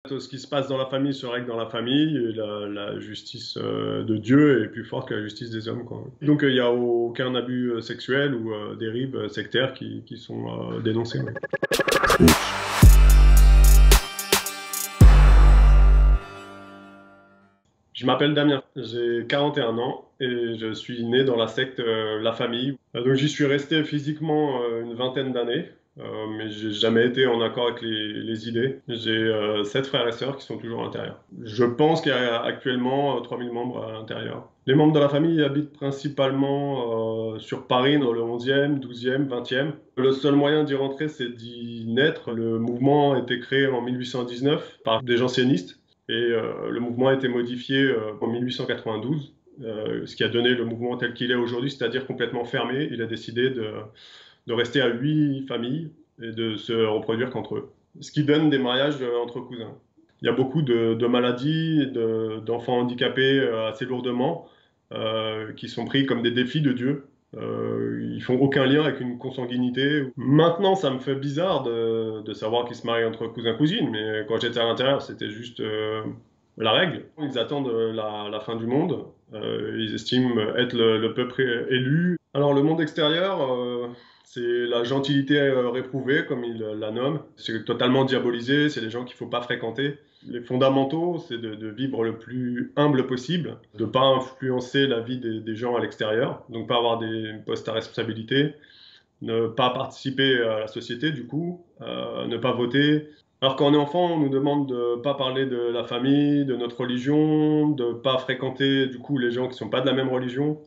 Ce qui se passe dans la famille se règle dans la famille, et la justice de Dieu est plus forte que la justice des hommes, quoi. Donc il n'y a aucun abus sexuel ou dérives sectaires qui sont dénoncés. Ouais. Je m'appelle Damien, j'ai 41 ans et je suis né dans la secte La Famille. Donc j'y suis resté physiquement une vingtaine d'années, mais j'ai jamais été en accord avec les idées. J'ai 7 frères et sœurs qui sont toujours à l'intérieur. Je pense qu'il y a actuellement 3000 membres à l'intérieur. Les membres de la famille habitent principalement sur Paris, dans le 11e, 12e, 20e. Le seul moyen d'y rentrer, c'est d'y naître. Le mouvement a été créé en 1819 par des jansénistes. Et le mouvement a été modifié en 1892, ce qui a donné le mouvement tel qu'il est aujourd'hui, c'est-à-dire complètement fermé. Il a décidé de rester à 8 familles et de se reproduire qu'entre eux. Ce qui donne des mariages entre cousins. Il y a beaucoup de maladies, d'enfants handicapés assez lourdement, qui sont pris comme des défis de Dieu. Ils font aucun lien avec une consanguinité. Maintenant, ça me fait bizarre de savoir qu'ils se marient entre cousins-cousines, mais quand j'étais à l'intérieur, c'était juste la règle. Ils attendent la fin du monde. Ils estiment être le peuple élu. Alors, le monde extérieur, c'est la gentilité réprouvée, comme ils la nomment. C'est totalement diabolisé, c'est les gens qu'il ne faut pas fréquenter. Les fondamentaux, c'est de vivre le plus humble possible, de ne pas influencer la vie des gens à l'extérieur, donc pas avoir des postes à responsabilité, ne pas participer à la société du coup, ne pas voter. Alors quand on est enfant, on nous demande de ne pas parler de la famille, de notre religion, de ne pas fréquenter du coup les gens qui ne sont pas de la même religion.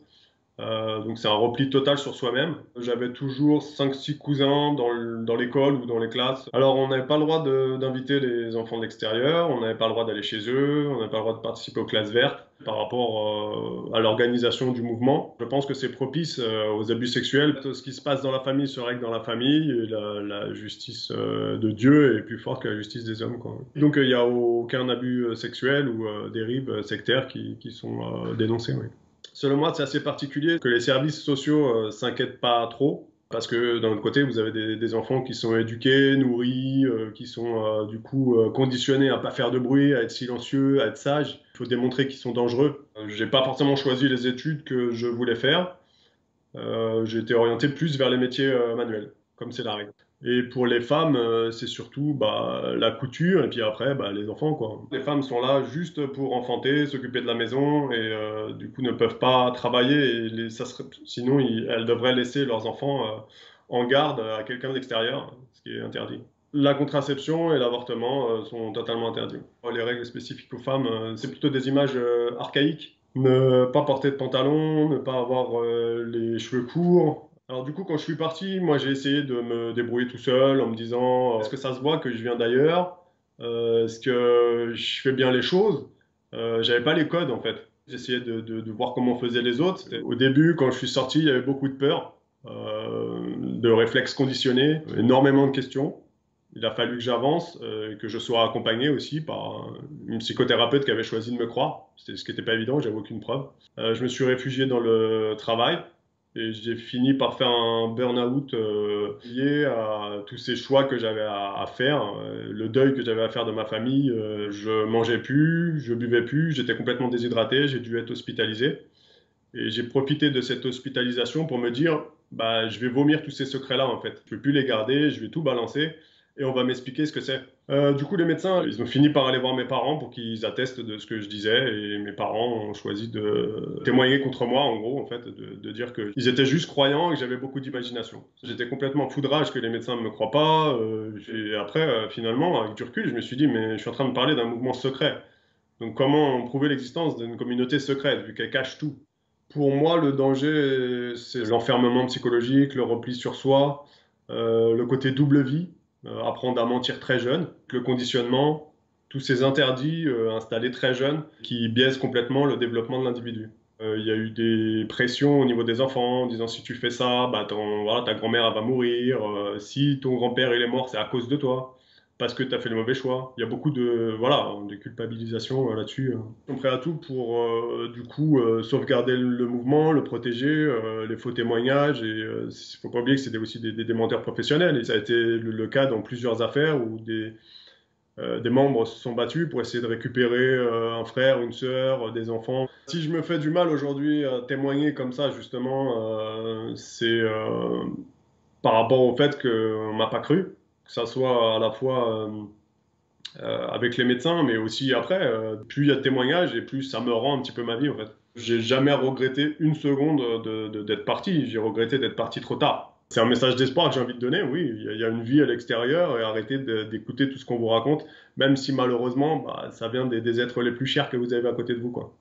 Donc c'est un repli total sur soi-même. J'avais toujours 5, 6 cousins dans l'école ou dans les classes. Alors on n'avait pas le droit d'inviter les enfants de l'extérieur, on n'avait pas le droit d'aller chez eux, on n'avait pas le droit de participer aux classes vertes par rapport à l'organisation du mouvement. Je pense que c'est propice aux abus sexuels. Ce qui se passe dans la famille se règle dans la famille, et la justice de Dieu est plus forte que la justice des hommes, quoi. Donc il n'y a aucun abus sexuel ou dérives sectaires qui sont dénoncés. Oui. Selon moi, c'est assez particulier que les services sociaux s'inquiètent pas trop, parce que d'un autre côté, vous avez des enfants qui sont éduqués, nourris, qui sont du coup conditionnés à pas faire de bruit, à être silencieux, à être sages. Il faut démontrer qu'ils sont dangereux. J'ai pas forcément choisi les études que je voulais faire. J'ai été orienté plus vers les métiers manuels, comme c'est la règle. Et pour les femmes, c'est surtout la couture et puis après les enfants, quoi. Les femmes sont là juste pour enfanter, s'occuper de la maison et du coup ne peuvent pas travailler. Sinon, elles devraient laisser leurs enfants en garde à quelqu'un d'extérieur, ce qui est interdit. La contraception et l'avortement sont totalement interdits. Les règles spécifiques aux femmes, c'est plutôt des images archaïques. Ne pas porter de pantalon, ne pas avoir les cheveux courts. Alors du coup, quand je suis parti, moi j'ai essayé de me débrouiller tout seul en me disant est-ce que ça se voit que je viens d'ailleurs? Est-ce que je fais bien les choses? J'avais pas les codes en fait. J'essayais de voir comment faisaient les autres. Au début, quand je suis sorti, il y avait beaucoup de peur, de réflexes conditionnés, énormément de questions. Il a fallu que j'avance, que je sois accompagné aussi par une psychothérapeute qui avait choisi de me croire, ce qui n'était pas évident, j'avais aucune preuve. Je me suis réfugié dans le travail et j'ai fini par faire un burn-out lié à tous ces choix que j'avais à faire, le deuil que j'avais à faire de ma famille. Je mangeais plus, je buvais plus, j'étais complètement déshydraté, j'ai dû être hospitalisé. Et j'ai profité de cette hospitalisation pour me dire, je vais vomir tous ces secrets-là en fait. Je ne peux plus les garder, je vais tout balancer et on va m'expliquer ce que c'est. Du coup, les médecins, ils ont fini par aller voir mes parents pour qu'ils attestent de ce que je disais et mes parents ont choisi de témoigner contre moi, en gros, en fait, de dire qu'ils étaient juste croyants et que j'avais beaucoup d'imagination. J'étais complètement foudrage que les médecins ne me croient pas. Et après, finalement, avec du recul, je me suis dit, mais je suis en train de parler d'un mouvement secret. Donc comment prouver l'existence d'une communauté secrète, vu qu'elle cache tout? Pour moi, le danger, c'est l'enfermement psychologique, le repli sur soi, le côté double vie, apprendre à mentir très jeune, le conditionnement, tous ces interdits installés très jeunes qui biaisent complètement le développement de l'individu. Il y a eu des pressions au niveau des enfants en disant si tu fais ça, ta grand-mère elle va mourir, si ton grand-père il est mort, c'est à cause de toi parce que tu as fait le mauvais choix. Il y a beaucoup de culpabilisation là-dessus. Ils sont prêts à tout pour, du coup, sauvegarder le mouvement, le protéger, les faux témoignages. Et il ne faut pas oublier que c'était aussi des menteurs professionnels. Et ça a été le cas dans plusieurs affaires où des membres se sont battus pour essayer de récupérer un frère, une sœur, des enfants. Si je me fais du mal aujourd'hui à témoigner comme ça, justement, c'est par rapport au fait qu'on m'a pas cru, que ça soit à la fois avec les médecins, mais aussi après. Plus il y a de témoignages et plus ça me rend un petit peu ma vie, en fait. J'ai jamais regretté une seconde d'être parti. J'ai regretté d'être parti trop tard. C'est un message d'espoir que j'ai envie de donner. Oui, il y a une vie à l'extérieur et arrêtez d'écouter tout ce qu'on vous raconte, même si malheureusement, bah, ça vient des êtres les plus chers que vous avez à côté de vous, quoi.